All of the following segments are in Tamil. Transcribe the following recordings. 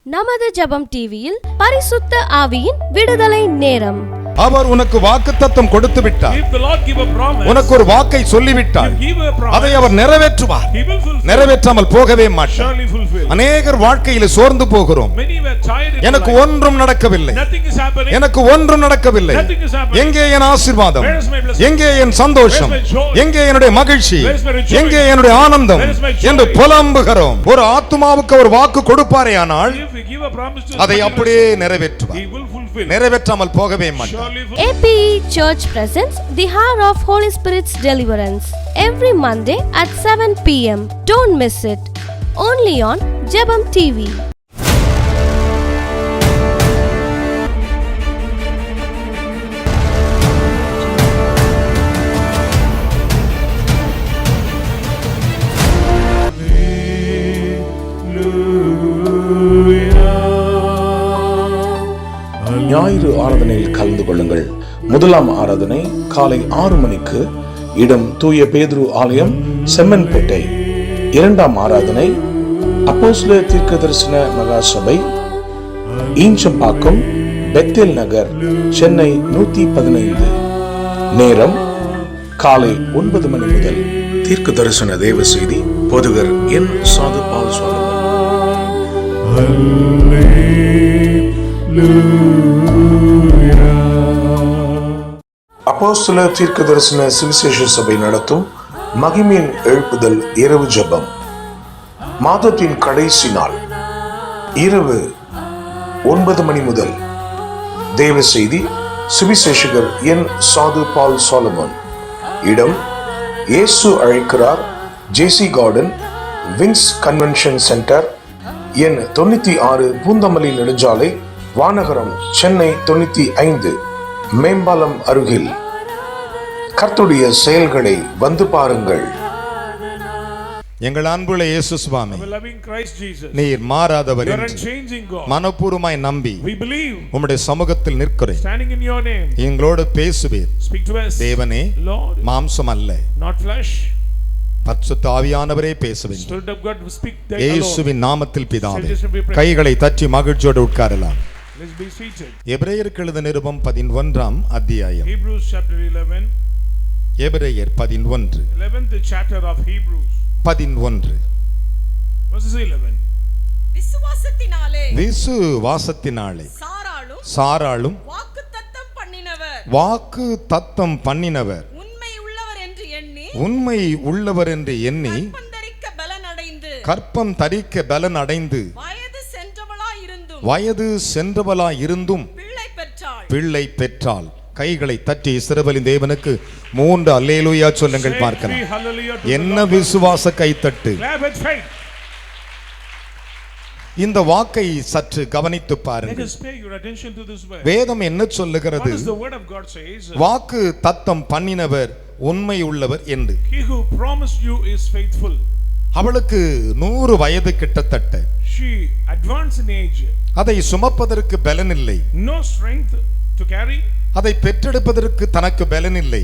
நமது ஜெபம் டிவியில் பரிசுத்த ஆவியின் விடுதலை நேரம். அவர் உனக்கு வாக்குத்தத்தம் கொடுத்து விட்டார். உனக்கு ஒரு வாக்கை சொல்லிவிட்டார். அதை அவர் நிறைவேற்றுவார். நிறைவேற்றாமல் போகவே மாட்டார். அநேகர் வாழ்க்கையில் சோர்ந்து போகிறோம். எனக்கு ஒன்றும் நடக்கவில்லை, எனக்கு ஒன்றும் நடக்கவில்லை. எங்கே என் ஆசீர்வாதம், எங்கே என் சந்தோஷம், எங்கே என்னுடைய மகிழ்ச்சி, எங்கே என்னுடைய ஆனந்தம் என்று புலம்புகிறோம். ஒரு ஆத்துமாவுக்கு ஒரு வாக்கு கொடுப்பாரே ஆனால் அதை அப்படியே நிறைவேற்றுவார். நிறைவேற்றாமல் போகவே மாட்டார். APE Church presents the Hour of Holy Spirit's Deliverance every Monday at 7 p.m. Don't miss it. Only on Jebam TV. ஞாயிறு ஆராதனையில் கலந்து கொள்ளுங்கள். முதலாம் ஆராதனை காலை 6 மணிக்கு, இடம் தூய பேதுரு ஆலயம், செம்மன்பேட்டை. இரண்டாம் ஆராதனை அப்போஸ்தலர் தீர்க்கதரிசன மகா சபை, ஈஞ்சம்பாக்கம், பெத்தேல் நகர், சென்னை 115. நேரம் காலை 9 மணி முதல். தீர்க்க தரிசன தேவ செய்தி போதகர் என். சாது பால் சுவாமி. அப்போஸ்தலர் தீர்க்க தரிசன சுவிசேஷ சபை நடத்தும் மகிமையின் எழுப்புதல் இரவு ஜெபம். மாதத்தின் கடைசி நாள் இரவு 9 மணி முதல். தேவ செய்தி சுவிசேஷகர் என். சாது பால் சாலமன். இடம் இயேசு அழைக்கிறார், ஜேசி கார்டன், விங்ஸ் கன்வென்ஷன் சென்டர், எண் 96, பூந்தமல்லி நெடுஞ்சாலை, வானகரம், சென்னை 95, மேம்பாலம் அருகில். கர்த்தருடைய செயல்களை வந்து பாருங்கள். எங்கள் அன்புள்ள இயேசு சுவாமி, நீர் மாறாதவர் என்று மனப்பூர்வமாய் நம்பி உம்முடைய சமூகத்தில் நிற்கிறேன். எங்களோடு பேசுவீர் தேவனே, மாம்சம் அல்ல, பரிசுத்த ஆவியானவரே பேசுவேன். இயேசுவின் நாமத்தில் பிதாவே. கைகளை தட்டி மகிழ்ச்சியோடு உட்காரலாம். எபிரேயருக்கு எழுதின நிருபம் 11ஆம் அத்தியாயம். எபிரேயர் 11. 11 விசுவாசத்தினாலே சாராளும் வாக்கு தத்தம் பண்ணினவர் உண்மை உள்ளவர் என்று எண்ணி கற்பம் தரிக்க பலன் அடைந்து வயது சென்றவளாய் இருந்தும் பிள்ளை பெற்றாள். கைகளை தட்டி இஸ்ரவேலின் தேவனுக்கு 3 அல்லேலூயா சொல்லுங்கள் பார்க்கலாம். என்ன விசுவாச கைத்தட்டு! இந்த வாக்கை சற்று கவனித்து பாருங்கள். வேதம் என்ன சொல்லுகிறது? வாக்கு தத்தம் பண்ணினவர் உண்மை உள்ளவர் என்று. அவளுக்கு 100 வயது கிட்டத்தட்ட. அதை சுமப்பதற்கு பலன் இல்லை. அதை பெற்றெடுப்பதற்கு தனக்கு பலன் இல்லை.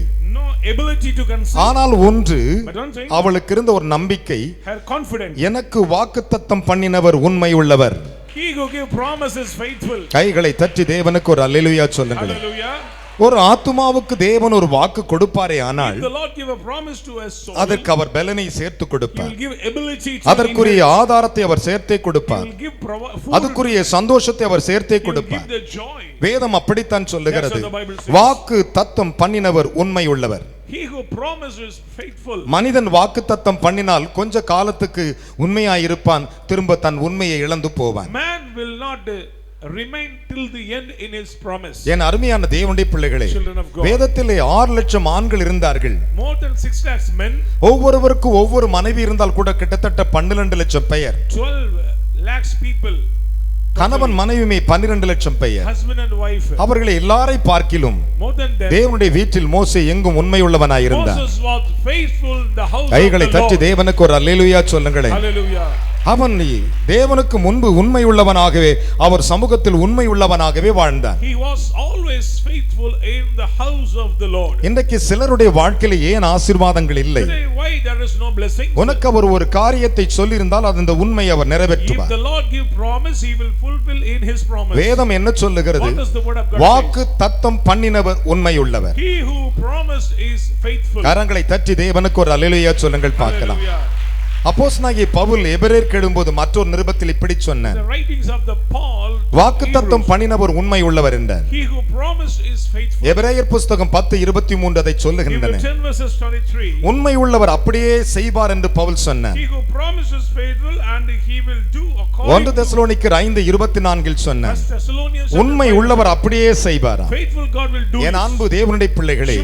ஆனால் ஒன்று, அவளுக்கு இருந்த ஒரு நம்பிக்கை, எனக்கு வாக்குத்தத்தம் பண்ணினவர் உண்மை உள்ளவர். கைகளை தட்டி தேவனுக்கு ஒரு அல்லேலூயா சொல்லுங்கள். ஒரு ஆத்துமாவுக்கு தேவன் ஒரு வாக்கு கொடுப்பாரே ஆனால் அதற்கு அவர் பலனை சேர்த்து கொடுப்பார். அதற்குரிய ஆதாரத்தை அவர் சேர்த்தே கொடுப்பார். அதுக்குரிய சந்தோஷத்தை அவர் சேர்த்தே கொடுப்பார். வேதம் அப்படித்தான் சொல்லுகிறது. வாக்கு தத்தம் பண்ணினவர் உண்மை உள்ளவர். மனிதன் வாக்கு தத்தம் பண்ணினால் கொஞ்ச காலத்துக்கு உண்மையாயிருப்பான், திரும்ப தன் உண்மையை இழந்து போவான். Remain till the end in his promise. என் அருமையான தேவனுடைய பிள்ளைகளே, வேதத்திலே 6 லட்சம் ஆண்கள் இருந்தார்கள். More than 6 lakhs men. ஒவ்வொருவருக்கு ஒவ்வொரு மனைவி இருந்தால் கூட கிட்டத்தட்ட 12 லட்சம் பெயர். 12 lakhs people. கணவன் மனைவியுமே 12 லட்சம் பெயர். Husband and wife. அவர்களை எல்லாரை பார்க்கிலும் தேவனுடைய வீட்டில் மோசே எங்கும் உண்மை உள்ளவனாய் இருந்தார். கைகளை தட்டி தேவனுக்கு ஒரு அல்லேலூயா சொல்லுங்களேன். அவன் தேவனுக்கு முன்பு உண்மை உள்ளவனாகவே அவர் சமூகத்தில் உண்மை உள்ளவனாகவே வாழ்ந்தான். He was always faithful in the house of the Lord. இன்றைக்கு சிலருடைய வாழ்க்கையில ஏன் ஆசீர்வாதங்கள் இல்லை? Today why there is no blessing? உனக்கு அவர் ஒரு காரியத்தை சொல்லியிருந்தால் அந்த உண்மையை அவர் நிறைவேற்றுவார். If the Lord give promise, he will fulfill in his promise. வேதம் என்ன சொல்லுகிறது? What does the word of God வாக்கு தத்தம் பண்ணினவர் உண்மையுள்ளவர். He who promised is faithful. கரங்களை தட்டி தேவனுக்கு ஒரு அல்லேலூயா சொல்லுங்கள் பார்க்கலாம். அப்போஸ்தலனாகிய பவுல் எபிரேயருக்கு எழுதும்போது மற்றொரு நிருபத்தில் இப்படி சொன்னார். The writings of the Paul, வாக்குத்தத்தம் பண்ணினவர் உண்மை உள்ளவர் என்றார். he who promised is faithful. எபிரேயர் புத்தகம் 10:23 அதை சொல்லுகின்றன. 10:23 உண்மை உள்ளவர் அப்படியே செய்வார் என்று பவுல் சொன்னார். He who promises faithful and he will do according 1 தெசலோனிக்கர் 5:24 சொன்னார். 1 Thessalonians உண்மை உள்ளவர் அப்படியே செய்வாராம். faithful God will do. என் அன்பு தேவனுடைய பிள்ளைகளே,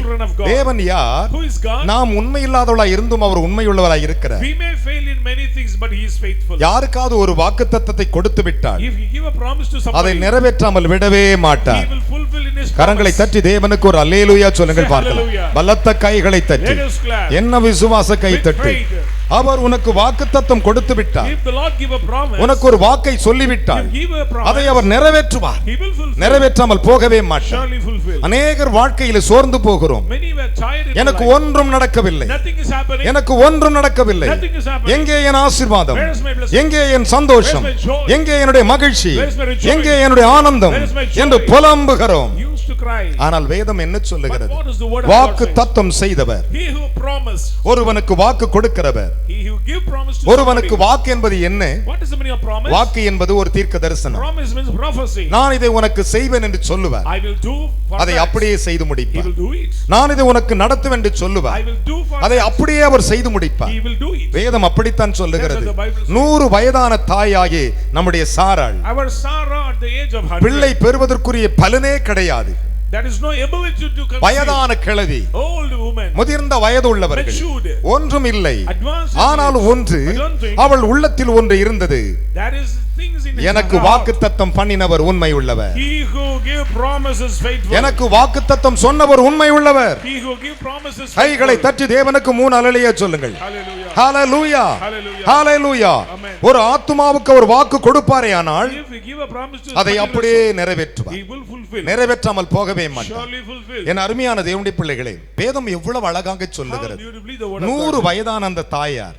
தேவன் யார்? Who is God? நாம் உண்மை இல்லாதவளாய் இருந்தும் அவர் உண்மை உள்ளவராய் இருக்கிறார். We may fail in many things but he is faithful. யாருக்காவது ஒரு வாக்குத்தத்தத்தை கொடுத்து விட்டால் If he give a promise to somebody, அதை நிறைவேற்றாமல் விடவே he மாட்டார். will fulfill in his கரங்களை promise. தட்டி தேவனுக்கு ஒரு அல்லேலூயா சொல்லுங்கள் பார்க்கலாம். Hallelujah. பலத்த கைகளை தட்டி Let us clap. என்ன விசுவாச கை With தட்டி. faith. அவர் உனக்கு வாக்குத்தத்தம் கொடுத்து விட்டார். If the Lord give a promise, உனக்கு ஒரு வாக்கை சொல்லிவிட்டார். if he give a promise, அதை அவர் நிறைவேற்றுவார். he will fulfill. நிறைவேற்றாமல் போகவே மாட்டார். Surely fulfill. அநேகர் வாழ்க்கையில சோர்ந்து போகிறோம். Many were tired in எனக்கு life. ஒன்றும் நடக்கவில்லை. Nothing is happening. எனக்கு ஒன்றும் நடக்கவில்லை. Nothing is happening. எங்கே என் ஆசீர்வாதம்? Where is my blessing? எங்கே என் சந்தோஷம்? Where is my joy? எங்கே என்னுடைய மகிழ்ச்சி? Where is my rejoicing? எங்கே என்னுடைய ஆனந்தம் Where is my joy? என்று புலம்புகிறோம். Used to cry. ஆனால் வேதம் என்ன சொல்லுகிறது? But what is the word of God வாக்கு says? தத்தம் செய்தவர், He who promised, ஒருவனுக்கு வாக்கு கொடுக்கிறவர். he who give promise to ஒருவனுக்கு somebody. வாக்கு என்பது என்ன? What is the meaning of promise? வாக்கு என்பது ஒரு தீர்க்க தரிசனம். Promise means prophecy. நான் இதை உனக்கு செய்வேன் என்று சொல்லுவார். I will do for அதை that. அப்படியே செய்து He முடிப்பார். will do it. நான் இதை உனக்கு நடத்துவேன் என்று I சொல்லுவார். will do for அதை that. அப்படியே அவர் செய்து முடிப்பார். He will do it. வேதம் அப்படித்தான் சொல்லுகிறது. That's what the Bible says. 100 வயதான தாயாகி நம்முடைய சாராள் Our Sarah at the age of 100. பிள்ளை பெறுவதற்குரிய பலனே கிடையாது. There is no ability to conceive. வயதான கிழவி, Old woman. முதிர்ந்த வயது உள்ளவர்கள், Matured. ஒன்றும் இல்லை. Advanced. ஆனால் ஒன்று, I don't think. அவள் உள்ளத்தில் ஒன்று இருந்தது. There is things in his எனக்கு heart. வாக்குத்தத்தம் பண்ணினவர் உண்மை உள்ளவர். He who give promises faithful. எனக்கு வாக்குத்தத்தம் சொன்னவர் உண்மை உள்ளவர். He who give promises கைகளை faithful. தட்டி தேவனுக்கு 3 அல்லேலூயா சொல்லுங்கள். Hallelujah. ஹalleluya, Hallelujah. ஹalleluya. Amen. ஒரு ஆத்துமாவுக்கு அவர் வாக்கு கொடுப்பாரேயானால் If we give a promise to அதை somebody, அப்படியே நிறைவேற்றுவார். he will fulfill. நிறைவேற்றாமல் போகவே மாட்டார். Surely fulfill. என் அருமையான தேவனுடைய பிள்ளைகளே, வேதம் எவ்வளவு அழகாக How சொல்லுகிறது. beautifully the word of 100 God. வயதான அந்த தாயார்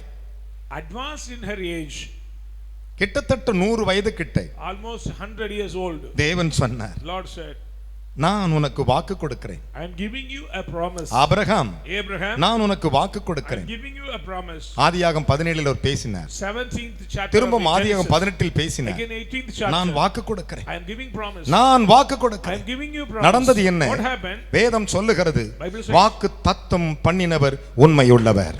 Advanced in her age. கிட்டத்தட்ட 100 வயது கிட்ட Almost 100 years old. தேவன் சொன்னார், Lord said, நான் உனக்கு வாக்கு கொடுக்கிறேன். I am giving you a promise. Abraham, Abraham, நான் உனக்கு வாக்கு I am கொடுக்கிறேன். giving you a promise. ஆதியாகம் 17 அவர் பேசினார். 17th chapter. திரும்ப of ஆதியாகம் Genesis. 18 பேசினார். Again 18th chapter. நான் வாக்கு கொடுக்கிறேன். I am giving promise. நான் வாக்கு I கொடுக்கிறேன். am giving you promise. நடந்தது என்ன? What happened? வேதம் சொல்லுகிறது, Bible says- வாக்கு தத்தம் பண்ணினவர் உண்மையுள்ளவர்.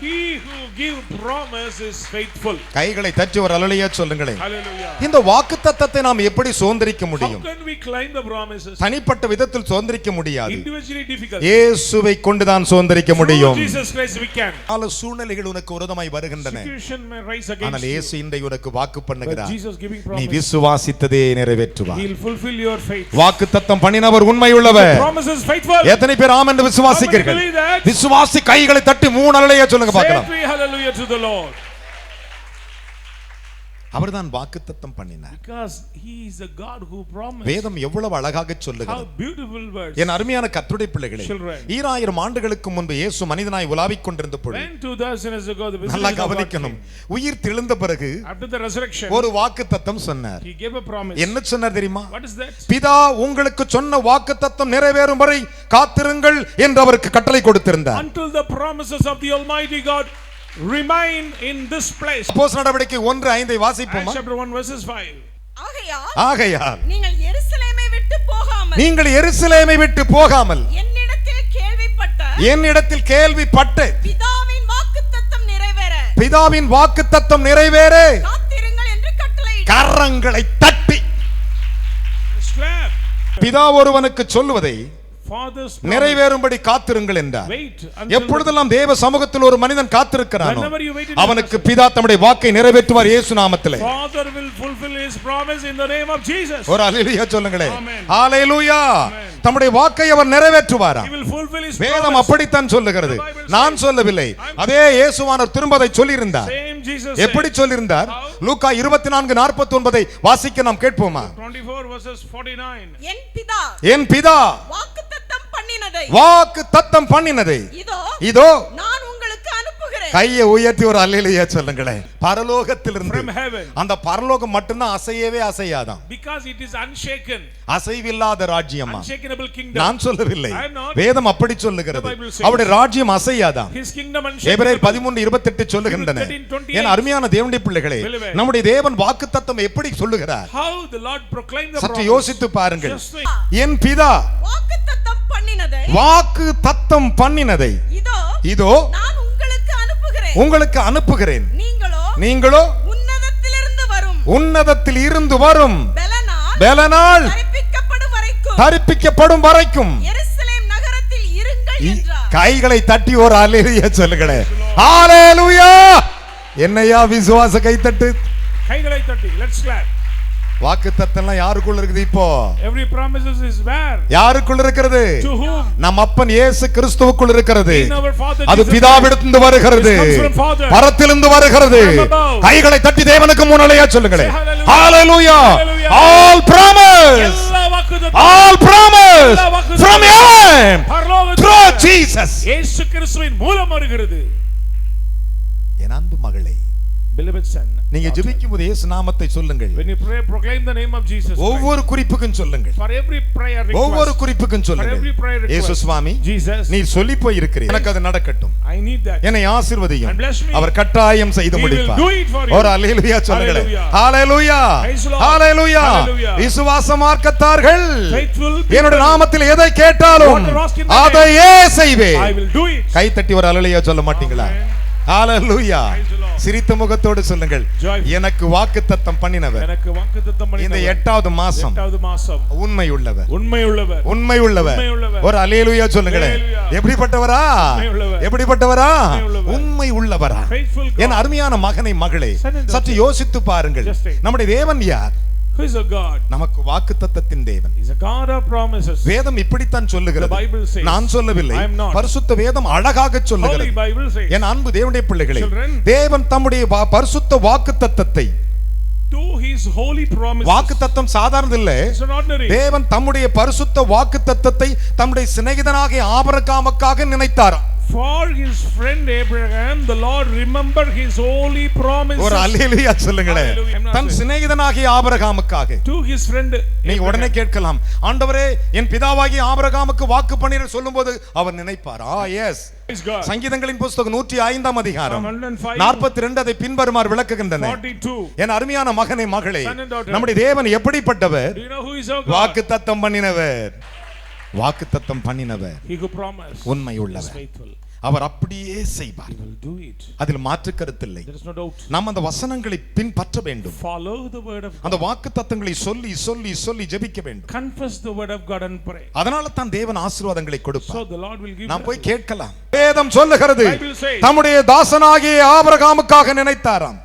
He who give promise is faithful. கைகளை தட்டி ஒரு அல்லேலூயா சொல்லுங்களேன். Hallelujah. இந்த வாக்கு தத்தத்தை நாம் எப்படி சுதந்திரிக்க How முடியும்? can we climb the promises? தனிப்பட்ட விதத்தில் சுதந்திரிக்க முடியாது. Individually difficult. இயேசுவை கொண்டுதான் சுதந்திரிக்க Through முடியும். Jesus Christ we can. பல சூழ்நிலைகள் உனக்கு விரோதமாய் வருகின்றன. Situation may rise ஆனால் against இயேசு you. இன்றை உனக்கு வாக்கு But பண்ணுகிறார். Jesus giving நீ promise. விசுவாசித்ததே நிறைவேற்றுவார். He will fulfill your faith. வாக்கு தத்தம் பண்ணினவர் உண்மையுள்ளவர். Promise is faithful. எத்தனை பேர் ஆம் என்று விசுவாசிக்கிறீர்கள்? How many believe that? விசுவாசி கைகளை தட்டி 3 அல்லேலூயா சொல்லுங்க Say பார்க்கலாம். 3 hallelujah to the Lord. அவர்தான் வாக்குத்தத்தம் பண்ணினார். Because he is a God who promised. வேதம் எவ்வளவு அழகாக How சொல்லுகிறது. beautiful words. என் அருமையான கர்த்தருடைய பிள்ளைகளே, Children. 2000 ஆண்டுகளுக்கு முன்பு இயேசு மனிதனாய் உலாவிக் கொண்டிருந்த பொழுது When 2000 years ago the நல்லா visitation of God கவனிக்கணும். came. உயிர் தெழுந்த பிறகு After the resurrection, ஒரு வாக்குத்தத்தம் சொன்னார். he gave a promise. என்ன சொன்னார் தெரியுமா? What is that? பிதா உங்களுக்கு சொன்ன வாக்குத்தத்தம் நிறைவேறும் வரை காத்திருங்கள் என்று அவருக்கு கட்டளை கொடுத்திருந்தார். Until the promises of the Almighty God remain in this place. அப்போஸ்தலர் நடவடிக்கை 1:5 வாசிப்போமா? Acts chapter 1 verses 5. ஆகையால் நீங்கள் எருசலேமை விட்டு போகாமல் நீங்கள் எருசலேமை விட்டு போகாமல் என்னிடத்தில் கேள்விப்பட்ட பிதாவின் வாக்குத்தத்தம் நிறைவேற காத்திருங்கள் என்று கட்டளையிட்டார். கரங்களை தட்டி Clap. பிதா ஒருவனுக்கு சொல்லுவதை Father's promise. நிறைவேறும்படி காத்திருங்கள் என்றார். Wait until எப்பொழுதெல்லாம் தேவ சமூகத்தில் ஒரு மனிதன் காத்திருக்கிறானோ Whenever you wait in அவனுக்கு பிதா தம்முடைய வாக்கை நிறைவேற்றுவார் இயேசு நாமத்திலே. Father will fulfill his promise in the name of Jesus. ஒரு அல்லேலூயா சொல்லுங்களே. Amen. ஹalleluya. Amen. தம்முடைய வாக்கை அவர் நிறைவேற்றுவாரா? He will fulfill his வேதம் promise. அப்படித்தான் சொல்லுகிறது. நான் சொல்லவில்லை. அதே இயேசுவானவர் திரும்ப அதை சொல்லியிருந்தார். Same Jesus எப்படி சொல்லியிருந்தார்? லூக்கா 24:49 வாசிக்க நாம் கேட்போமா? 24 verses 49. என் பிதா வாக்குத்தத்தம் பண்ணினதை இதோ நான் உங்களுக்கு அனுப்புகிறேன். கையை உயர்த்தி ஒரு அல்லேலூயா சொல்லுங்களேன். பரலோகத்திலிருந்து From heaven. அந்த பரலோகம் மட்டும்தான் அசையவே அசையாதான். Because it is unshaken. அசைவில்லாத ராஜ்யம். Unshakable kingdom. நான் சொல்லவில்லை, I am not. வேதம் அப்படி சொல்லுகிறது. The Bible says. அவருடைய ராஜ்யம் அசையாதான். His kingdom unshakable. எபிரேயர் 13:28 சொல்லுகின்றன. 13:28. என் அருமையான தேவனுடைய பிள்ளைகளே, நம்முடைய தேவன் வாக்குத்தத்தம் எப்படி சொல்லுகிறார்? How the Lord proclaimed the சற்று promise. யோசித்து பாருங்கள். Just think. என் பிதா வாக்குத்தத்தம் பண்ணினதை இதோ நான் உங்களுக்கு அனுப்புகிறேன். நீங்களோ உன்னதத்தில் இருந்து வரும் பலனால் தரிப்பிக்கப்படும் வரைக்கும் எருசலேம் நகரத்தில் இருங்கள் என்றார். கைகளை தட்டி ஒரு அல்லேலூயா சொல்லுங்களேன். ஹalleluya! என்னையா விசுவாச கைத்தட்டு. கைகளை தட்டி. Let's clap. வாக்குத்தத்தம்லாம் யாருக்குள்ள இருக்குது? இப்போ every promises is where? யாருக்குள்ள இருக்கிறது? To whom? நம் அப்பன் இயேசு கிறிஸ்துவுக்குள் இருக்கிறது. In our Father அது Jesus பிதாவிடமிருந்து வருகிறது, Christ. It comes from Father. பரத்திலிருந்து வருகிறது. From above. கைகளை தட்டி தேவனுக்கு முன்னலையா சொல்லுங்களேன். Say hallelujah. Hallelujah. Hallelujah. All promise. எல்லா வாக்குத்தத்தம். All promise எல்லா வாக்குத்தத்தம். from heaven பரலோகத்தில் through Jesus. இயேசு கிறிஸ்துவின் மூலம் வருகிறது. என் அன்பு மகளே, Beloved son, நீங்க ஜெபிக்கும்போது இயேசு நாமத்தை சொல்லுங்கள். when you pray, proclaim the name of Jesus Christ. ஒவ்வொரு குறிப்புக்கும் சொல்லுங்கள். For every prayer request. ஒவ்வொரு குறிப்புக்கும் For சொல்லுங்கள். every prayer request. இயேசு சுவாமி, Jesus, நீர் சொல்லி போய் இருக்கிறீர், எனக்கு அது நடக்கட்டும். I need that. என்னை ஆசீர்வதியும். And bless me. அவர் கட்டாயம் செய்து He will முடிப்பார். do it for you. ஒரு அல்லேலூயா சொல்லுங்களேன். Hallelujah. Hallelujah. Praise the Lord. Hallelujah. Hallelujah. விசுவாச மார்க்கத்தார்கள் Faithful people. என்னுடைய நாமத்தில் எதை கேட்டாலும் What you ask in my அதையே செய்வேன். I will do it. கை தட்டி ஒரு அல்லேலூயா சொல்ல மாட்டீங்களா? ஹalleluya. Praise the Lord. சிரித்த முகத்தோடு சொல்லுங்கள். Joyful. எனக்கு வாக்குத்தத்தம் பண்ணினவர் எனக்கு வாக்குத்தத்தம் இந்த பண்ணினவர் 8வது மாசம் 8வது மாசம் உண்மை உள்ளவர். உண்மை உள்ளவர். உண்மை உள்ளவர். உண்மை உள்ளவர். ஒரு அல்லேலூயா சொல்லுங்களேன். Hallelujah. எப்படிப்பட்டவரா? உண்மை உள்ளவர். எப்படிப்பட்டவரா? உண்மை உள்ளவர். உண்மை உள்ளவரா? Faithful God. என் அருமையான மகனை மகளே, Son and daughter. சற்று யோசித்து பாருங்கள். Just think. நம்முடைய தேவன் யார்? Who is a God? நமக்கு வாக்குத்தத்தத்தின் தேவன். He is a God of promises. வேதம் இப்படித்தான் சொல்லுகிறது. The Bible says. நான் சொல்லவில்லை, I am not. பரிசுத்த வேதம் அழகாக Holy சொல்லுகிறது. Bible says. என் அன்பு தேவனுடைய பிள்ளைகளே, Children. தேவன் தம்முடைய பரிசுத்த வாக்குத்தத்தத்தை, To his holy promises. வாக்குத்தத்தம் சாதாரண இல்லை. It's not ordinary. தேவன் தம்முடைய பரிசுத்த வாக்குத்தத்தத்தை தம்முடைய சிநேகிதனாகிய ஆபிரகாமுக்காக நினைத்தார். For his friend Abraham, the Lord remembered his holy promises. ஒரு அல்லேலூயா சொல்லுங்களேன். Hallelujah. I'm not than saying. சிநேகிதனாகிய ஆபிரகாமுக்காக. To his friend நீங்க உடனே Abraham. கேட்கலாம், ஆண்டவரே என் பிதாவாகிய ஆபிரகாமுக்கு வாக்கு பண்ணிர சொல்லும்போது அவர் நினைப்பார். எஸ். Praise God. சங்கீதங்களின் புத்தகம் 105 அதிகாரம் Psalm 105. 42 அதை பின்வருமாறு விளக்குகின்றன. 42. என் அருமையான மகனே மகளே, Son and daughter. நம்முடைய தேவன் எப்படிப்பட்டவர்? Do you know who is our God? வாக்குத்தத்தம் பண்ணினவர். வாக்குத்தத்தம் பண்ணினவர் He who promised. உண்மை Is உள்ளவர். faithful. அவர் அப்படியே செய்வார். He will do it. அதில் மாற்று கருத்தில்லை. There is no doubt. நாம் அந்த வசனங்களை பின்பற்ற வேண்டும். Follow the word of God. அந்த வாக்குத்தத்தங்களை சொல்லி சொல்லி சொல்லி ஜெபிக்க வேண்டும். Confess the word of God and pray. அதனால தான் தேவன் ஆசீர்வாதங்களை So கொடுப்பார். the Lord will give நாம் போய் blessing. கேட்கலாம். வேதம் சொல்லுகிறது, Bible says. தம்முடைய தாசனாகிய ஆபிரகாமுக்காக நினைத்தாராம்.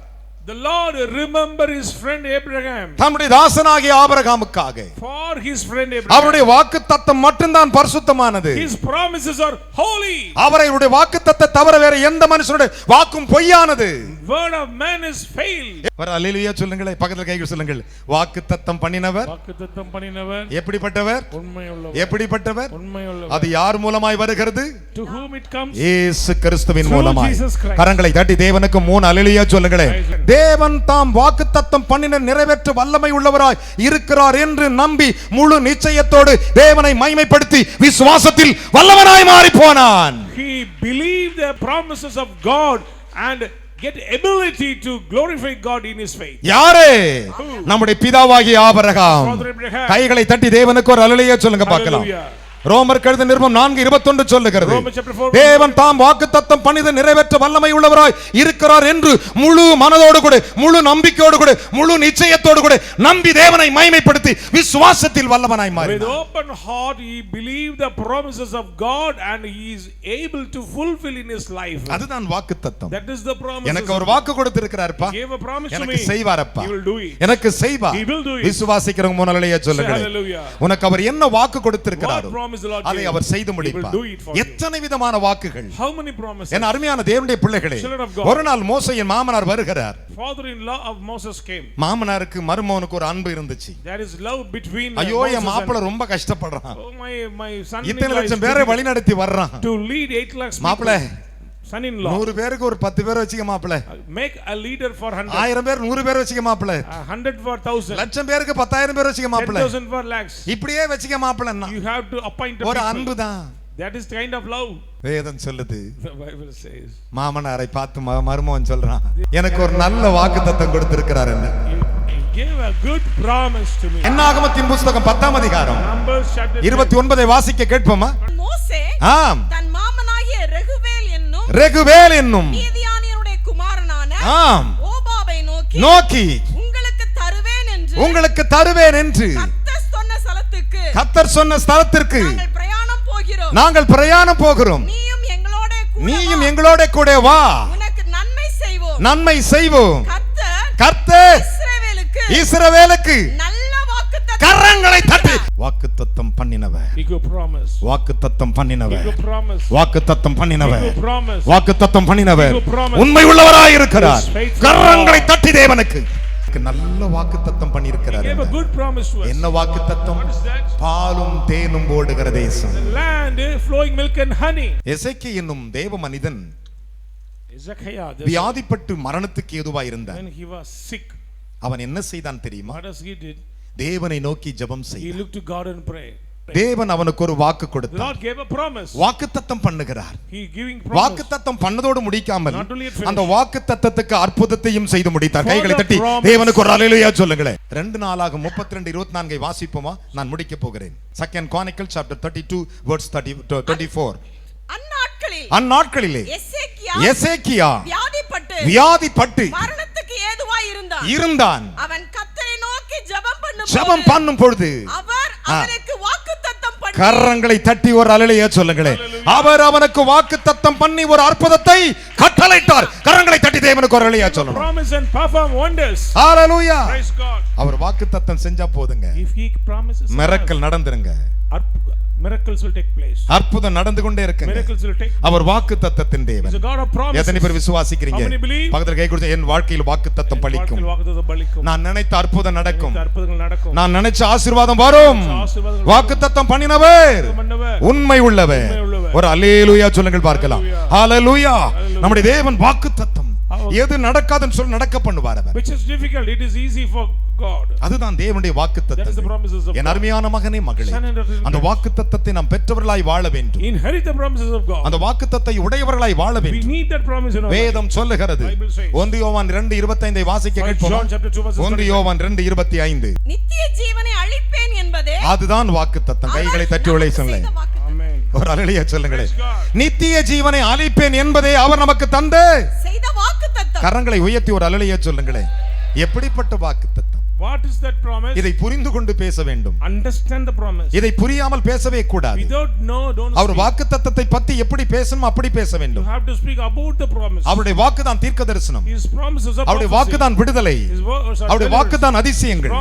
The Lord remember his friend Abraham. தம்முடைய தாசனாகிய ஆபிரகாமுக்காக. For his friend Abraham. அவருடைய வாக்குத்தத்தம் மட்டும்தான் பரிசுத்தமானது. His promises are holy. அவருடைய வாக்குத்தத்தை தவிர வேற எந்த மனுஷனுடைய வாக்கும் பொய்யானது. Word of man is failed. வர அல்லேலூயா சொல்லுங்களேன். பக்கத்துல கைகள் சொல்லுங்கள். வாக்குத்தத்தம் பண்ணினவர் வாக்குத்தத்தம் பண்ணினவர் எப்படிப்பட்டவர்? உண்மையுள்ளவர். எப்படிப்பட்டவர்? உண்மையுள்ளவர். அது யார் மூலமாய் வருகிறது? To whom it comes? இயேசு கிறிஸ்துவின் Through மூலமாய். Jesus Christ. கரங்களை தட்டி தேவனுக்கு 3 அல்லேலூயா சொல்லுங்களேன். Praise. தேவன் தாம் வாக்குத்தத்தம் பண்ணின நிறைவேற்ற வல்லமை உள்ளவராய் இருக்கிறார் என்று நம்பி முழு நிச்சயத்தோடு தேவனை மகிமைப்படுத்தி விசுவாசத்தில் வல்லவனாய் மாறி போனான். He believed the promises of God and get ability to glorify God in his faith. யாரே? நம்முடைய பிதாவாகிய ஆபிரகாம். Father Abraham. கைகளை தட்டி தேவனுக்கு ஒரு அல்லேலூயா சொல்லுங்க பார்க்கலாம். Hallelujah. ரோமர் கழுத நிருபம் 4:21 சொல்லுகிறது, Romans chapter 4. தேவன் தாம் வாக்குத்தத்தம் பண்ணித நிறைவேற்ற வல்லமை உள்ளவராய் இருக்கிறார் என்று முழு மனதோடு கூட, முழு நம்பிக்கையோடு கூட, முழு நிச்சயத்தோடு கூட நம்பி தேவனை மகிமைப்படுத்தி விசுவாசத்தில் வல்லவனாய் With மாறினார். open heart he believed the promises of God and he is able to fulfill in his life. அதுதான் வாக்குத்தத்தம். That is the promise. எனக்கு ஒரு வாக்கு கொடுத்திருக்கிறார்ப்பா. He gave a promise to எனக்கு me. செய்வாரப்பா. He will do it. எனக்கு செய்வார். He will do it. விசுவாசிக்கிறவங்க முன்னாலேயே சொல்லுங்க. Hallelujah. உனக்கு அவர் என்ன வாக்கு கொடுத்திருக்கிறாரோ What promise promise the Lord அதை gave, அவர் செய்து He will முடிப்பார். do it for you. எத்தனை விதமான வாக்குகள்! How many promises? என் அருமையான தேவனுடைய பிள்ளைகளே, Children of God. ஒரு நாள் மோசேயின் மாமனார் வருகிறார். Father-in-law of Moses came. மாமனாருக்கு மருமகனுக்கு ஒரு அன்பு இருந்துச்சு. There is love between ஐயோ Moses என் and மாப்பிள்ளை ரொம்ப கஷ்டப்படுறான், oh my son இத்தனை லட்சம் பேரை வழி நடத்தி வர்றான். to lead 8 lakhs மாப்பிள்ளை son-in-law 100 பேருக்கு ஒரு 10 பேர் வச்சுக்க மாப்பிள்ளை, make a leader for 100, 1000 பேர் 100 பேர் வச்சுக்க மாப்பிள்ளை, 100 for 1000, லட்சம் பேருக்கு 10000 பேர் வச்சுக்க மாப்பிள்ளை, 10,000 for lakhs. இப்படியே வச்சுக்க மாப்பிள்ளை. You have to appoint a ஒரு people. அன்பு தான். That is the kind of love வேதம் சொல்லுது. the Bible says. மாமனாரை பார்த்து மருமகன் சொல்றான், எனக்கு ஒரு நல்ல வாக்குத்தத்தம் கொடுத்திருக்கிறார் என்ன. He gave a good promise to me. என்னாகமத்தின் புத்தகம் 10ஆம் அதிகாரம் Numbers chapter 29 வாசிக்க கேட்போமா? மோசே ஆம், தன் மாமனாகிய ரெகுவேல் என்னும் மீதியானியருடைய குமாரனான ஆம் ஓபாபை நோக்கி உங்களுக்கு தருவேன் என்று கர்த்தர் சொன்ன ஸ்தலத்திற்கு நாங்கள் பிரயாணம் போகிறோம். நீயும் எங்களோட கூட வா, உனக்கு நன்மை செய்வோம். கர்த்தர் இஸ்ரவேலுக்கு கரங்களை தட்டி வாக்குத்தத்தம் பண்ணினவர், வாக்குத்தத்தம் பண்ணினவர், வாக்குத்தத்தம் பண்ணினவர், வாக்குத்தத்தம் பண்ணினவர் உண்மை உள்ளவராய் இருக்கிறார். கரங்களை தட்டி தேவனுக்கு நல்ல வாக்குத்தத்தம் பண்ணியிருக்கிறார். என்ன வாக்குத்தத்தம்? பாலும் தேனும் ஓடுகிற தேசம். எசேக்கியா என்னும் தேவ மனிதன் வியாதிப்பட்டு மரணத்துக்கு ஏதுவாய் இருந்தான். அவன் என்ன செய்தான் தெரியுமா? தேவனை நோக்கி ஜெபம் செய்தான். தேவன் அவனுக்கு ஒரு வாக்கு கொடுத்தார். வாக்குத்தத்தம் பண்ணுகிறார். வாக்குத்தத்தம் பண்ணதோடு முடிக்காமல் அந்த வாக்குத்தத்தத்துக்கு அற்புதத்தையும் செய்து முடித்தார். கைகளை தட்டி தேவனுக்கு ஒரு அல்லேலூயா சொல்லுங்களேன். 2 நாளாகும் 32:24 வாசிப்போமா? நான் முடிக்க போகிறேன். 2 Chronicles chapter 32 verse 24. அந்நாட்களிலே எசேக்கியா வியாதிப்பட்டு மரணத்துக்கு ஏதுவாய் இருந்தான். அவன் கர்த்தரை நோக்கி ஜெபம் பண்ணும் பொழுது அவனுக்கு வாக்குத்தத்தம் பண்ணி கரங்களை தட்டி ஒரு அல்லேலூயா சொல்லுங்களேன். அவர் அவனுக்கு வாக்குத்தத்தம் பண்ணி ஒரு அற்புதத்தை கட்டளையிட்டார். கரங்களை தட்டி தேவனுக்கு ஒரு அல்லேலூயா சொல்லணும். ஹalleluya. அவர் வாக்குத்தத்தம் செஞ்சா போதுங்க, miracle நடந்துருங்க. Miracles will take place. அற்புதம் நடந்து கொண்டே இருக்கு. அவர் வாக்குத்தத்தத்தின் தேவன். எத்தனை பேர் விசுவாசிக்கிறீங்க? பக்கத்துல கை கொடுத்து என் வாழ்க்கையில் வாக்குத்தத்தம் பலிக்கும், நான் நினைத்த அற்புதம் நடக்கும், நான் நினைச்ச ஆசீர்வாதம் வரும். வாக்குத்தத்தம் பண்ணினவர் உண்மை உள்ளவர். ஒரு அல்லேலூயா சொல்லுங்கள் பார்க்கலாம். ஹalleluya. நம்முடைய தேவன் வாக்குத்தத்தம் எது நடக்காதுன்னு சொல்லி நடக்க பண்ணுவார். Which is difficult, it is easy for God. அதுதான் தேவனுடைய வாக்குத்தத்தம். என் அருமையான மகனே மகளே, அந்த வாக்குத்தத்தத்தை நாம் பெற்றவர்களாய் வாழ வேண்டும். Inherit the promises of God. அந்த வாக்குத்தத்தத்தை உடையவர்களாய் வாழ வேண்டும். We need that promise in our life. வேதம் சொல்லுகிறது. 1 யோவான் 2:25 வாசிக்க கேட்போமா? 1 யோவான் 2:25. நித்திய ஜீவனை அளிப்பேன் என்பதே அதுதான் வாக்குத்தத்தம். கைகளை தட்டி உழைச்சுங்களே. Amen. ஒரு அல்லேலூயா சொல்லுங்களே. நித்திய ஜீவனை அளிப்பேன் என்பதே அவர் நமக்கு தந்த செய்த வாக்குத்தத்தம். கரங்களை உயர்த்தி ஒரு அல்லேலூயா சொல்லுங்களே. எப்படிப்பட்ட வாக்குத்தத்தம்? What is that promise? இதை புரிந்து கொண்டு பேச வேண்டும். Understand the promise. இதை புரியாமல் பேசவே கூடாது. Without don't அவர் வாக்குத்தத்தத்தை பத்தி எப்படி பேசணும் அப்படி பேச வேண்டும். You have to speak about the promise. அவருடைய வாக்குதான் தீர்க்கதரிசனம். His promises are அவருடைய வாக்குதான் விடுதலை. அவருடைய வாக்குதான் அதிசயங்கள்.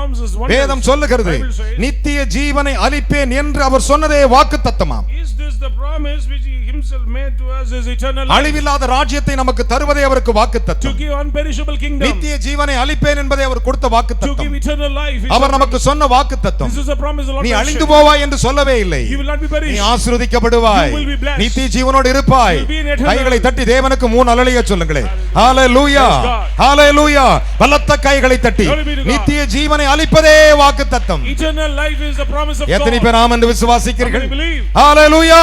வேதம் சொல்லுகிறது நித்திய ஜீவனை அளிப்பேன் என்று அவர் சொன்னதே வாக்குத்தத்தமாம். Is this the promise which he himself made to us as eternal life? அழிவில்லாத ராஜ்யத்தை நமக்கு தருவதே அவருக்கு வாக்குத்தத்தம். To give unperishable kingdom. நித்திய ஜீவனை அளிப்பேன் என்பதே அவர் கொடுத்த வாக்குத்தத்தம். To give eternal life. அவர் நமக்கு சொன்ன வாக்குத்தத்தம். This is a promise the Lord. நீ அழிந்து போவாய் என்று சொல்லவே இல்லை. You will not be perished. நீ ஆசீர்வதிக்கப்படுவாய். You will be blessed. நித்திய ஜீவனோடு இருப்பாய். You will be in eternal. கைகளை தட்டி தேவனுக்கு 3 அல்லேலூயா சொல்லுங்களே. ஹalleluya. ஹalleluya. பலத்த கைகளை தட்டி நித்திய ஜீவனை அளிப்பதே வாக்குத்தத்தம். Eternal life is the promise of God. எத்தனை பேர் ஆமென் என்று விசுவாசிக்கிறீர்கள்? ஹalleluya.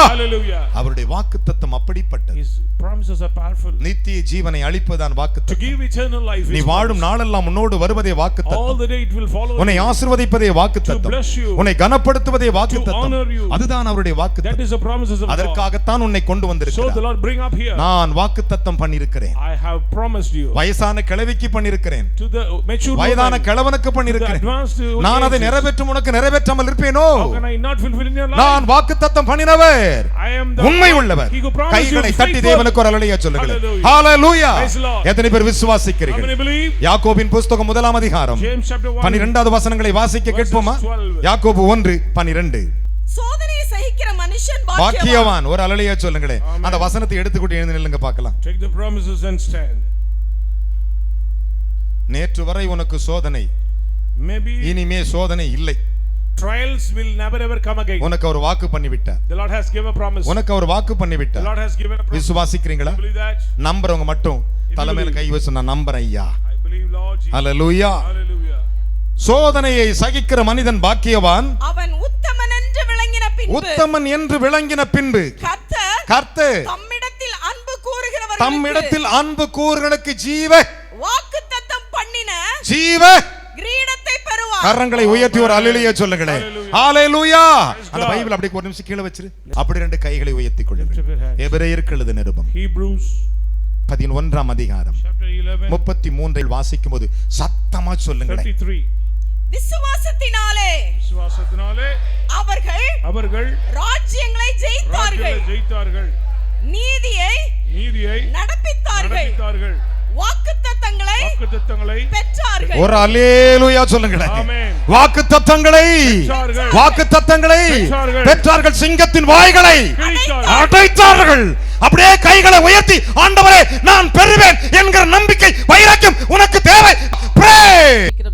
அவருடைய வாக்குத்தத்தம் அப்படிப்பட்டது. His promises are powerful. நித்திய ஜீவனை அளிப்பதான் To வாக்குத்தத்தம். give eternal life. நீ வாழும் நாளெல்லாம் உன்னோடு வருவதே All வாக்குத்தத்தம். the day it will follow. உன்னை ஆசீர்வதிப்பதே வாக்குத்தத்தம். To bless you. உன்னை கனப்படுத்துவதே வாக்குத்தத்தம். honor you. அதுதான் அவருடைய That வாக்குத்தத்தம். is the promises of God. அதற்காகத்தான் உன்னை கொண்டு So the வந்திருக்கிறார். Lord bring up here. நான் வாக்குத்தத்தம் பண்ணியிருக்கிறேன். I have promised you. வயசான கிழவிக்கு பண்ணியிருக்கிறேன். To the mature வயதான woman. கிழவனுக்கு To the பண்ணியிருக்கிறேன். advanced நான் அதை ages. நிறைவேற்றும் உனக்கு நிறைவேற்றாமல் இருப்பேனோ? How can I not fulfill in your life? நான் வாக்குத்தத்தம் பண்ணினவர் I am the உண்மை உள்ளவர். He who promised you கைகளை தட்டி faithful. தேவனுக்கு ஒரு அல்லேலூயா சொல்லுங்கள். Hallelujah. Hallelujah. Praise the Lord. எத்தனை பேர் How விசுவாசிக்கிறீர்கள்? many believe? யாக்கோபின் புத்தகம் 1ஆம் அதிகாரம் James chapter 1. 12வது வசனங்களை வாசிக்க கேட்போமா? யாக்கோபு 1:12. சோதனை சகிக்கிற மனுஷன் பாக்கியவான். ஒரு அல்லேலூயா சொல்லுங்களே. அந்த வசனத்தை எடுத்துக்கிட்டு எழுந்து நில்லுங்க பார்க்கலாம். Take the promises and stand. நேற்று வரை உனக்கு சோதனை, Maybe இனிமே சோதனை இல்லை. trials will never ever come again. உனக்கு ஒரு வாக்கு பண்ணிவிட்டார். The Lord has given a promise. உனக்கு ஒரு வாக்கு The பண்ணிவிட்டார். Lord has given a promise. விசுவாசிக்கிறீங்களா? Believe that? நம்பறவங்க மட்டும் தலைமையில கை வச்சு நான் நம்பறேன் ஐயா. I believe Lord Jesus. Hallelujah. Hallelujah. சோதனையை சகிக்கிற மனிதன் பாக்கியவான். அவன் உத்தமன் என்று விளங்கின பின்பு உத்தமன் என்று விளங்கின பின்பு கர்த்தர் தம்மிடத்தில் அன்பு கூறுகிறவர்களுக்கு ஜீவ வாக்குத்தத்தம் பண்ணின ஜீவ கிரீடத்தை பெறுவார். கரங்களை உயர்த்தி ஒரு அல்லேலூயா சொல்லுங்களே. ஹalleluya. அந்த பைபிள் அப்படியே ஒரு நிமிஷம் கீழ வச்சிரு. அப்படி ரெண்டு கைகளை உயர்த்தி கொள்ளுங்கள். எபிரேயருக்கு எழுதின நிருபம் Hebrews 11ஆம் அதிகாரம் chapter 11 33 வாசிக்கும்போது சத்தமா சொல்லுங்களே. 33 விசுவாசத்தினாலே அவர்கள் ராஜ்யங்களை ஜெயித்தார்கள், நீதியை நடப்பித்தார்கள், வாக்குத்தத்தங்களை பெற்றார்கள். ஒரு அல்லேலூயா சொல்லுங்களேன். வாக்குத்தத்தங்களை பெற்றார்கள், சிங்கத்தின் வாய்களை அடைத்தார்கள். அப்படியே கைகளை உயர்த்தி ஆண்டவரே நான் பெறுவேன் என்கிற நம்பிக்கை வைராக்கியம் உனக்கு தேவை.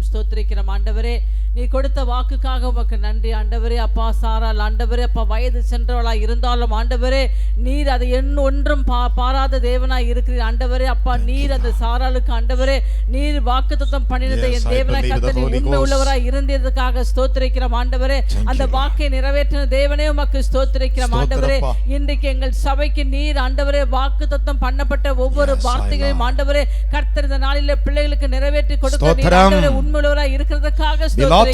ஸ்தோத்திரிக்கிறோம் ஆண்டவரே, நீ கொடுத்த வாக்குக்காக உமக்கு நன்றி ஆண்டவரே. அப்பா சாரால் ஆண்டவரே, அப்பா வயது சென்றவளாய் இருந்தாலும் ஆண்டவரே நீர் அதை ஒன்றும் பாராத தேவனாய் இருக்கிறீர் ஆண்டவரே. அப்பா நீர் அந்த சாராளுக்கு ஆண்டவரே நீர் வாக்குத்தத்தம் பண்ணினதை என் தேவனாய் கர்த்தர் உண்மை உள்ளவராய் இருந்ததுக்காக ஸ்தோத்திரிக்கிறோம் ஆண்டவரே. அந்த வாக்கை நிறைவேற்றின தேவனே உமக்கு ஸ்தோத்திரிக்கிறோம் ஆண்டவரே. இன்றைக்கு எங்கள் சபைக்கு நீர் ஆண்டவரே வாக்குத்தத்தம் பண்ணப்பட்ட ஒவ்வொரு வார்த்தைகளையும் ஆண்டவரே கர்த்தர் இந்த நாளிலே பிள்ளைகளுக்கு நிறைவேற்றி கொடுக்க உண்மை உள்ளவராய் இருக்கிறதுக்காக ஸ்தோத்திரிக்கிறோம்.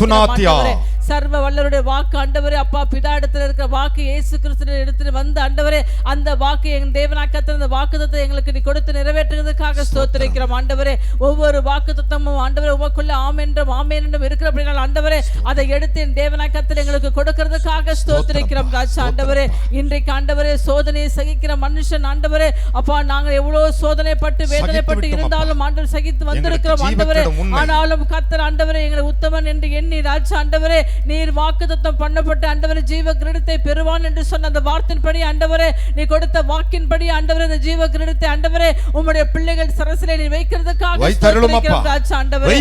சர்வ வல்லவருடைய வாக்கு ஆண்டவரே, அப்பா பிதா இடத்துல இருக்கிற வாக்கு இயேசு கிறிஸ்துவின் இடத்துல வந்து ஆண்டவரே அந்த வாக்கு எங்கள் தேவனாய் கர்த்தர் அந்த வாக்குத்தத்தத்தை எங்களுக்கு நீ கொடுத்து நிறைவேற்றுவதற்காக ஸ்தோத்திரிக்கிறோம் ஆண்டவரே. ஒவ்வொரு வாக்குத்தத்தமும் ஆண்டவரே உமக்குள்ள ஆமென் என்றும் இருக்கிறபடியால் ஆண்டவரே அதை எடுத்து என் தேவனாய் கர்த்தர் எங்களுக்கு கொடுக்கிறதுக்காக ஸ்தோத்திரிக்கிறோம் ராஜா ஆண்டவரே. இன்றைக்கு ஆண்டவரே சோதனையை சகிக்கிற மனுஷன் ஆண்டவரே, அப்பா நாங்கள் எவ்வளவு சோதனைப்பட்டு வேதனைப்பட்டு இருந்தாலும் ஆண்டவர் சகித்து வந்திருக்கிறோம் ஆண்டவரே. ஆனாலும் கர்த்தர் ஆண்டவரே எங்களை உத்தமன் என்று எண்ணி ராஜா ஆண்டவரே நீர் வாக்குத்தத்தம் பண்ணப்பட்ட ஆண்டவரே ஜீவ கிரீடத்தை பெறுவான் என்று சொன்ன அந்த வார்த்தையின்படி ஆண்டவரே நீ கொடுத்த வாக்கின்படி ஆண்டவரே அந்த ஜீவ கிரீடத்தை ஆண்டவரே உம்முடைய பிள்ளைகள் சரசிலே நீ வைக்கிறதுக்காக ராஜா ஆண்டவரே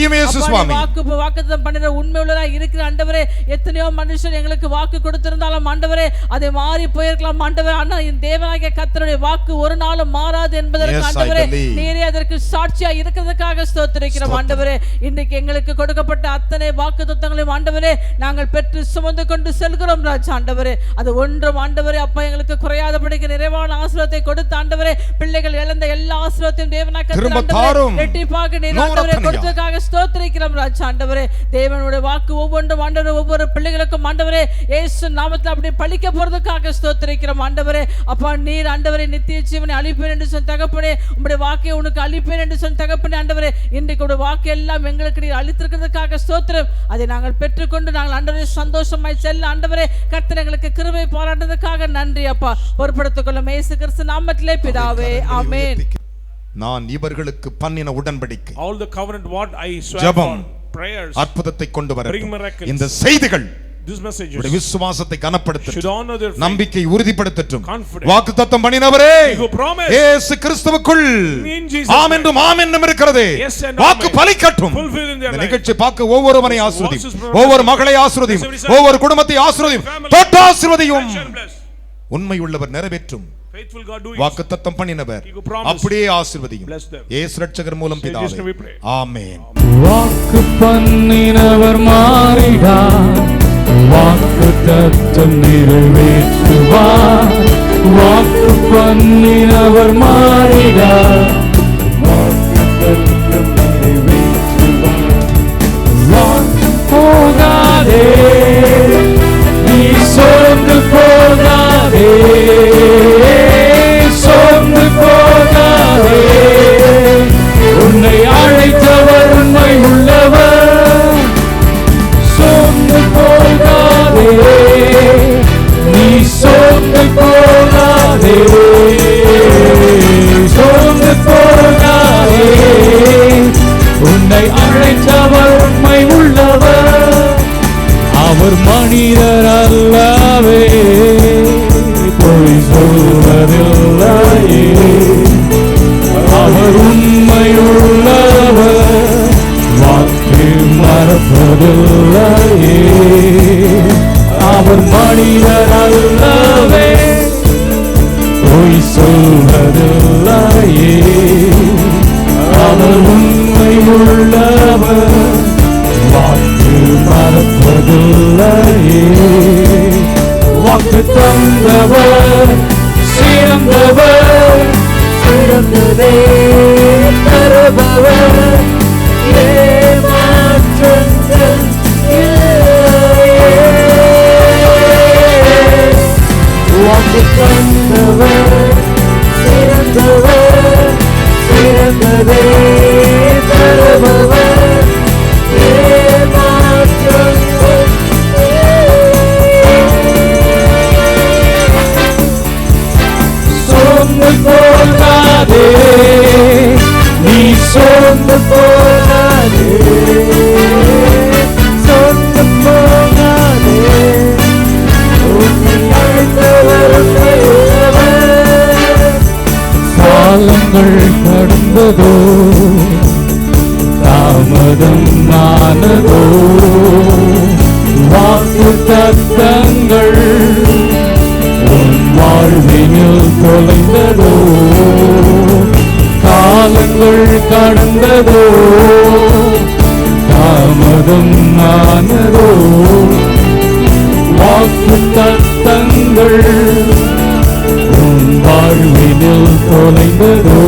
வாக்குத்தத்தம் பண்ணுற உண்மையுள்ளவராய் இருக்கிற ஆண்டவரே. எத்தனையோ மனுஷர் எங்களுக்கு வாக்கு கொடுத்திருந்தாலும் ஆண்டவரே அதை மாறி போயிருக்கலாம் ஆண்டவரே. ஆனால் என் தேவனாகிய கர்த்தருடைய வாக்கு ஒரு நாளும் மாறாது என்பதற்கு ஆண்டவரே நீரே அதற்கு சாட்சியா இருக்கிறதுக்காக ஸ்தோத்திரிக்கிறோம் ஆண்டவரே. இன்றைக்கு எங்களுக்கு கொடுக்கப்பட்ட அத்தனை வாக்குத்தத்தங்களையும் ஆண்டவரே நாங்கள் பெற்று சுமந்து கொண்டு செல்கிறோம் ராஜா ஆண்டவரே. அது ஒன்றும் ஆண்டவரே அப்பா எங்களுக்கு குறையாதபடிக்கு நிறைவான ஆசீர்வாதத்தை கொடுத்த ஆண்டவரே பிள்ளைகள் இழந்த எல்லா ஆசீர்வாதத்தையும் தேவனாய் கர்த்தர் இரட்டிப்பாக நீர் ஆண்டவரே கொடுத்ததற்காக ஸ்தோத்திரிக்கிறோம் ராஜா ஆண்டவரே. தேவனுடைய வாக்கு ஒவ்வொன்றும் ஆண்டவரே ஒவ்வொரு பிள்ளைகளுக்கும் ஆண்டவரே இயேசு நாமத்தில் அப்படியே பலிக்க போறதுக்காக ஸ்தோத்திரிக்கிறோம் ஆண்டவரே. அப்பா நீர் ஆண்டவரே நித்திய ஜீவனை அளிப்பேன் என்று சொன்ன தகப்பனே, உம்முடைய வாக்கை உனக்கு அளிப்பேன் என்று சொன்ன தகப்பனே ஆண்டவரே இன்றைக்கு உடைய வாக்கு எல்லாம் எங்களுக்கு நீர் அளித்திருக்கிறதுக்காக ஸ்தோத்திரம். அதை நாங்கள் பெற்றுக்கொண்டு நாங்கள் ஆண்டவரே சந்தோஷமாய் செல்ல ஆண்டவரே கர்த்தர் எங்களுக்கு கிருபை பாராட்டுவதற்காக நன்றி அப்பா. பொறுப்படுத்திக் கொள்ளும் இயேசு கிறிஸ்து நாமத்திலே பிதாவே ஆமென். நான் இவர்களுக்கு பண்ணின உடன்படிக்கை all the covenant what I swear ஜெபம் prayers அற்புதத்தை கொண்டு வரட்டும். இந்த செய்திகள் this message விசுவாசத்தை கனப்படுத்தட்டும், should honor their faith, நம்பிக்கை உறுதிப்படுத்தட்டும். வாக்குத்தத்தம் பண்ணினவரே இயேசு கிறிஸ்துவுக்குள் ஆம் என்றும் ஆம் என்றும் இருக்கிறது. வாக்கு பலிக்கட்டும். இந்த நிகழ்ச்சி பார்க்க ஒவ்வொருவரை ஆசீர்வதியும், ஒவ்வொரு மகளை ஆசீர்வதியும், ஒவ்வொரு குடும்பத்தை ஆசீர்வதியும், தொட்டு ஆசீர்வதியும். உண்மை உள்ளவர் நிறைவேற்றும். வாக்குத்தத்தம் பண்ணினவர் அப்படியே ஆசீர்வதியும். இயேசு ரட்சகர் மூலம் பிதாவே ஆமென். வாக்கு பண்ணினவர் மாறிடார், வாக்குத்தத்தம் நிறைவேற்றுவார். வாக்கு பண்ணினவர் மாறிடார், வாக்குத்தத்தம் நிறைவேற்றுவார். வாக்கு போகாதே, நீ சோர்ந்து போகாதே, சோர்ந்து போகாதே. உன்னை அழைத்தவர் உண்மை உள்ளவர். சோர்ந்து போகாதே, நீ சோர்ந்து போகாதே, சோர்ந்து போகாதே. உன்னை அழைத்தவர் உண்மை உள்ளவர். அவர் மனிதர் அல்லவே. சொல்வதில்லையே. அவர் உண்மையுள்ளவர், வாக்கு மறப்பதில்லையே. அவர் மனிதர் அல்லவே, பொய் சொல்வதில்லையே. அவர் உண்மையுள்ளவர், வாக்கு மறப்பதில்லையே. வாக்கு தந்தவர் சிறந்தவர், சிறந்ததே தருபவர், ஏமாற்றங்கள் இல்லையே. வாக்கு தந்தவர் சிறந்தவர், சிறந்ததே தருபவர், ஏமாற்றங்கள் சோர்ந்து போகாதே, நீ சோர்ந்து போகாதே, சோர்ந்து போகாதே. உன்னை அழைத்தவர் உண்மையுள்ளவர். காலங்கள் கடந்ததோ, தாமதம் ஆனதோ, வாக்கு தத்தங்கள் உன் வாழ்வினில் தொலைந்ததோ. காலங்கள் கடந்ததோ, தாமதம் ஆனதோ, வாக்கு தத்தங்கள் உன் வாழ்வினில் தொலைந்ததோ.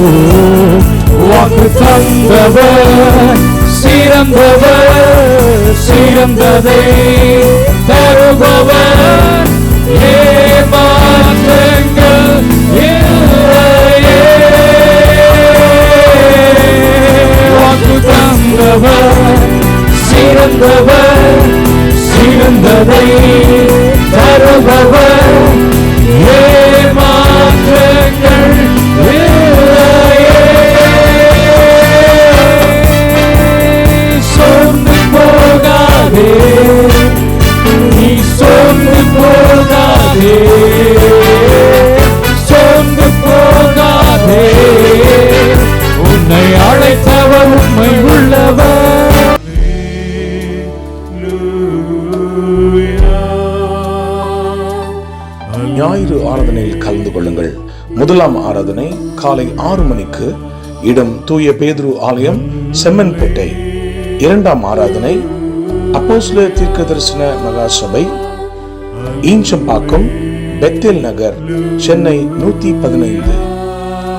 வாக்கு தந்தவர் சிறந்தவர், சிறந்ததை தருபவர், ஏமாற்றங்கள் இல்லையே. வாக்கு தந்தவர் சிறந்தவர், சிறந்ததை தருபவர், ஏமாற்றங்கள் இல்லையே. சோர்ந்து போகாதே, நீ சோர்ந்து போகாதே, சோர்ந்து போகாதே. உன்னை அழைத்தவர் உண்மை உள்ளவர். ஞாயிறு ஆராதனையில் கலந்து கொள்ளுங்கள். முதலாம் ஆராதனை காலை 6 மணிக்கு, இடம் தூய பேதுரு ஆலயம், செம்மன்பேட்டை. இரண்டாம் ஆராதனை அப்போஸ்தலர் தீர்க்கதரிசன மகா சபை, ஈஞ்சம்பாக்கம், பெத்தேல் நகர், சென்னை 115.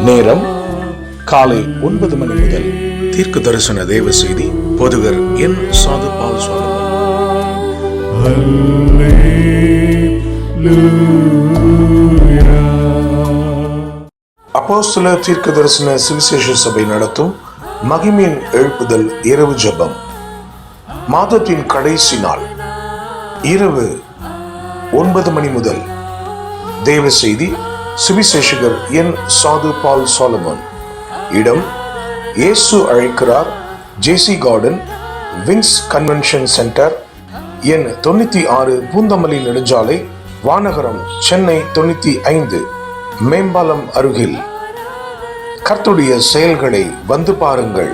நேரம் காலை 9 மணி முதல். தீர்க்க தரிசன தேவ செய்தி போதகர் என். சாது பால் சோலமன். அப்போஸ்தலர் தீர்க்க தரிசன சுவிசேஷ சபை நடத்தும் மகிமையின் எழுப்புதல் இரவு ஜெபம். மாதத்தின் கடைசி நாள் இரவு 9 மணி முதல். தேவ செய்தி சுவிசேஷகர் என். சாது பால் சோலமன். இடம் இயேசு அழைக்கிறார், ஜேசி கார்டன், விங்ஸ் கன்வென்ஷன் சென்டர், எண் 96, பூந்தமல்லி நெடுஞ்சாலை, வானகரம், சென்னை 95, மேம்பாலம் அருகில். கர்த்தருடைய செயல்களை வந்து பாருங்கள்.